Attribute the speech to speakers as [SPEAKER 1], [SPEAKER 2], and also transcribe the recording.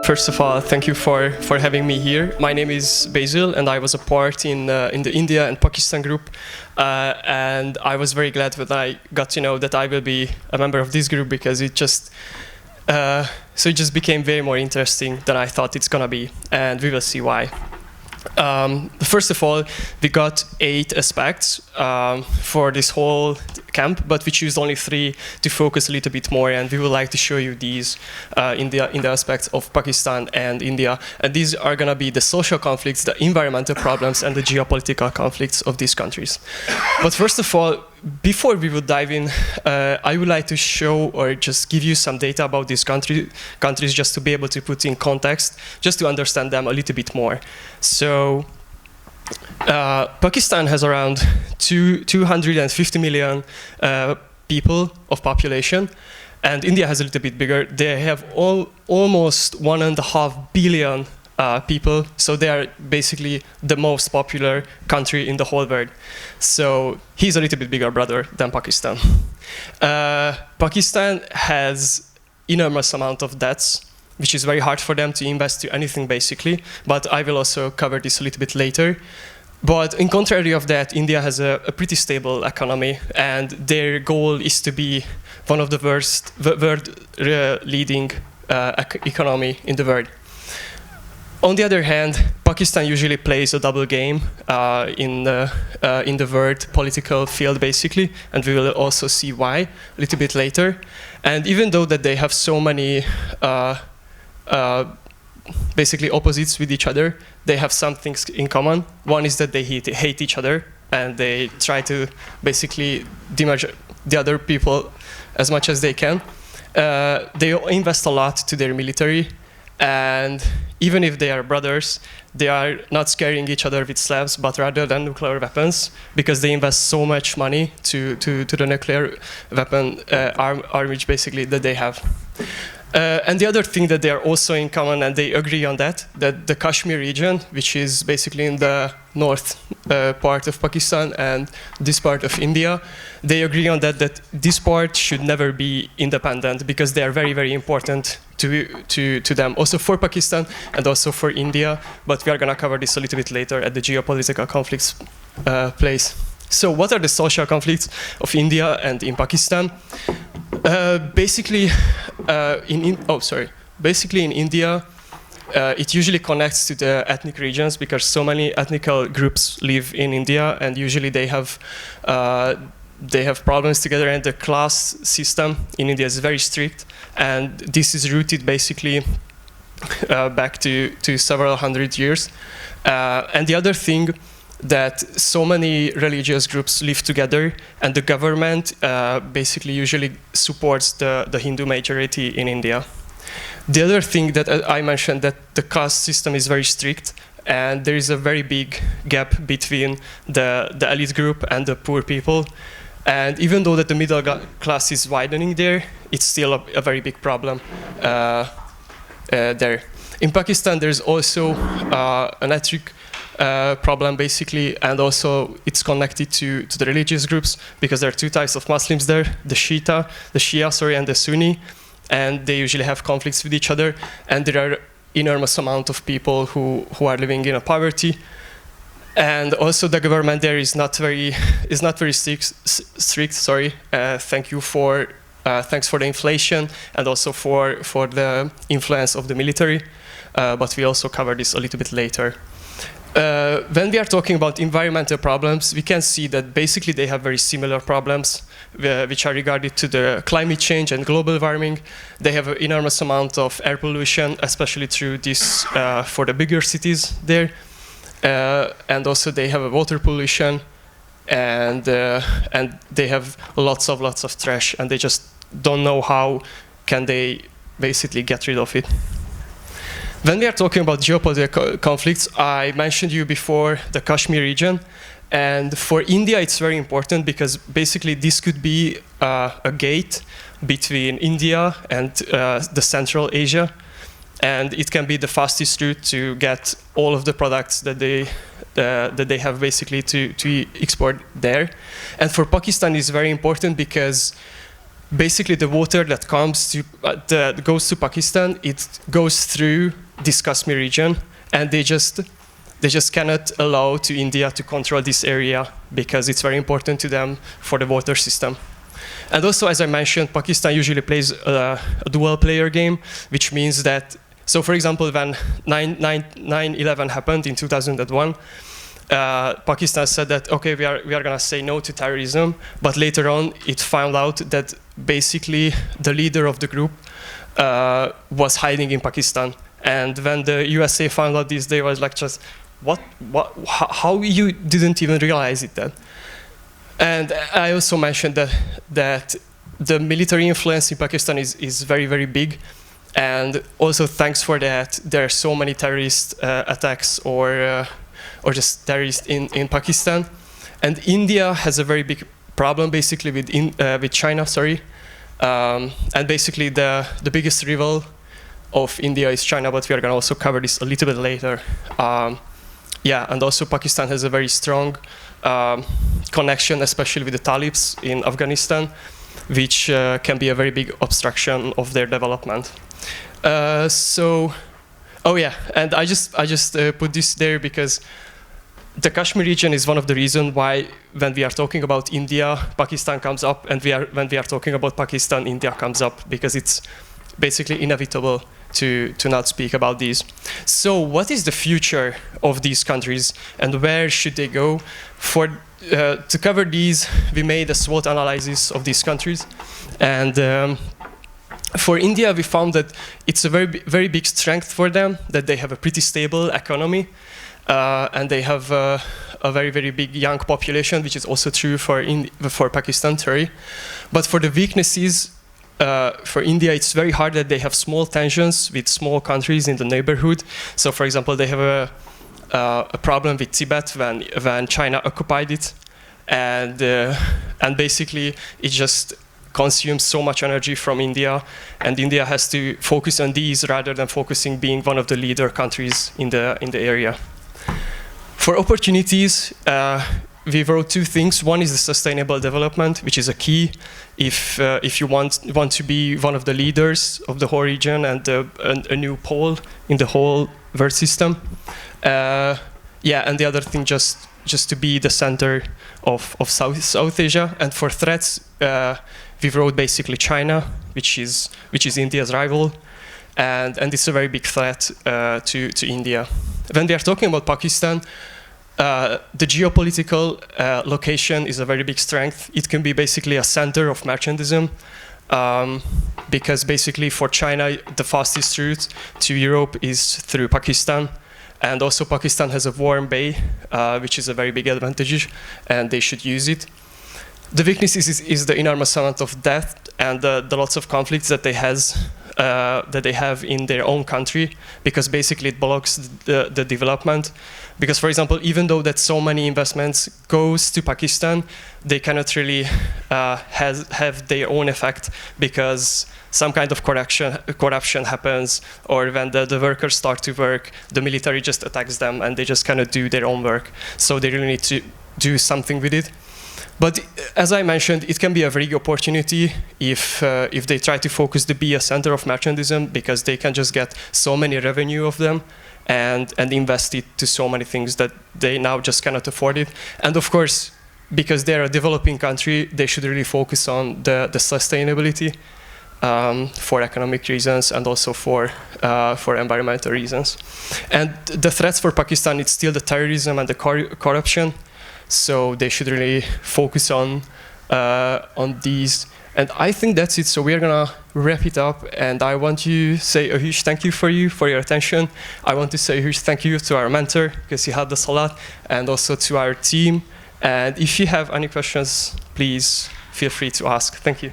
[SPEAKER 1] First of all, thank you for having me here. My name is Basil, and I was a part in the India and Pakistan group. And I was very glad when I got to know that I will be a member of this group, because it just became way more interesting than I thought it's gonna be, and we will see why. First of all, we got 8 aspects for this whole camp, but we choose only 3 to focus a little bit more, and we would like to show you these in the aspects of Pakistan and India. And these are going to be the social conflicts, the environmental problems, and the geopolitical conflicts of these countries. But first of all, before we would dive in, I would like to show or just give you some data about these countries just to be able to put in context, just to understand them a little bit more. So Pakistan has around 250 million people of population, and India has a little bit bigger. They have almost 1.5 billion people, so they are basically the most popular country in the whole world. So he's a little bit bigger brother than Pakistan. Pakistan has enormous amount of debts, which is very hard for them to invest to anything basically, but I will also cover this a little bit later. But in contrary of that, India has a pretty stable economy, and their goal is to be one of the world leading economy in the world. On the other hand, Pakistan usually plays a double game in the world political field, basically, and we will also see why a little bit later. And even though that they have so many basically opposites with each other, they have some things in common. One is that they hate each other, and they try to basically damage the other people as much as they can. They invest a lot to their military, and even if they are brothers, they are not scaring each other with slabs, but rather than nuclear weapons, because they invest so much money to the nuclear weapon armage basically that they have. And the other thing that they are also in common, and they agree on that the Kashmir region, which is basically in the north part of Pakistan and this part of India, they agree on that this part should never be independent, because they are very, very important to them, also for Pakistan and also for India, but we are going to cover this a little bit later at the geopolitical conflicts place. So what are the social conflicts of India and in Pakistan? Basically in India, it usually connects to the ethnic regions, because so many ethnic groups live in India, and usually they have problems together, and the class system in India is very strict, and this is rooted basically back to several hundred years. And the other thing, that so many religious groups live together, and the government basically usually supports the Hindu majority in India. The other thing that I mentioned, that the caste system is very strict, and there is a very big gap between the elite group and the poor people. And even though that the middle class is widening there, it's still a very big problem there. In Pakistan, there's also an ethnic problem basically, and also it's connected to the religious groups, because there are 2 types of Muslims there, the Shia, and the Sunni, and they usually have conflicts with each other, and there are enormous amount of people who are living in a poverty. And also the government there is not very strict. Sorry. Thanks for the inflation, and also for the influence of the military, but we also cover this a little bit later. When we are talking about environmental problems, we can see that basically they have very similar problems, which are regarded to the climate change and global warming. They have an enormous amount of air pollution, especially through this for the bigger cities there, and also they have a water pollution, and they have lots of trash, and they just don't know how can they basically get rid of it. When we are talking about geopolitical conflicts, I mentioned you before the Kashmir region, and for India it's very important, because basically this could be a gate between India and the Central Asia, and it can be the fastest route to get all of the products that they have basically to export there. And for Pakistan it's very important, because basically the water that comes to that goes to Pakistan, it goes through this Kashmir region, and they just cannot allow to India to control this area because it's very important to them for the water system. And also, as I mentioned, Pakistan usually plays a dual-player game, which means that, so for example, when 9/11 happened in 2001, Pakistan said that, okay, we are going to say no to terrorism, but later on it found out that basically the leader of the group was hiding in Pakistan. And when the USA found out this, they was like, just, how you didn't even realize it then? And I also mentioned that the military influence in Pakistan is very, very big. And also thanks for that, there are so many terrorist attacks or just terrorists in Pakistan. And India has a very big problem basically with China, sorry. And basically the biggest rival of India is China, but we are going to also cover this a little bit later. Yeah, and also Pakistan has a very strong connection, especially with the Talibs in Afghanistan, which can be a very big obstruction of their development. Oh yeah, and I just put this there because the Kashmir region is one of the reasons why when we are talking about India, Pakistan comes up, and when we are talking about Pakistan, India comes up, because it's basically inevitable to not speak about these. So what is the future of these countries and where should they go? To cover these, we made a SWOT analysis of these countries. And for India, we found that it's a very big strength for them, that they have a pretty stable economy, and they have a very, very big young population, which is also true for Pakistan, sorry. But for the weaknesses, for India, it's very hard that they have small tensions with small countries in the neighborhood. So, for example, they have a problem with Tibet when China occupied it, and basically it just consumes so much energy from India, and India has to focus on these rather than focusing being one of the leader countries in the area. For opportunities, we wrote two things. One is the sustainable development, which is a key if you want to be one of the leaders of the whole region and a new pole in the whole world system. Yeah, and the other thing just to be the center of South Asia. And for threats, we wrote basically China, which is India's rival, and it's a very big threat to India. When we are talking about Pakistan, the geopolitical location is a very big strength. It can be basically a center of mercantism, because basically for China, the fastest route to Europe is through Pakistan. And also Pakistan has a warm bay, which is a very big advantage, and they should use it. The weakness is the enormous amount of debt and the lots of conflicts that they have in their own country, because basically it blocks the development. Because, for example, even though that so many investments goes to Pakistan, they cannot really have their own effect, because some kind of corruption happens, or when the workers start to work, the military just attacks them and they just cannot do their own work. So they really need to do something with it. But as I mentioned, it can be a very good opportunity if they try to focus to be a center of mercantism, because they can just get so many revenue of them and invest it to so many things that they now just cannot afford it. And of course, because they're a developing country, they should really focus on the sustainability for economic reasons and also for environmental reasons. And the threats for Pakistan, it's still the terrorism and the corruption. So they should really focus on these. And I think that's it. So we're gonna wrap it up. And I want to say a huge thank you for your attention. I want to say a huge thank you to our mentor, because he helped us a lot, and also to our team. And if you have any questions, please feel free to ask. Thank you.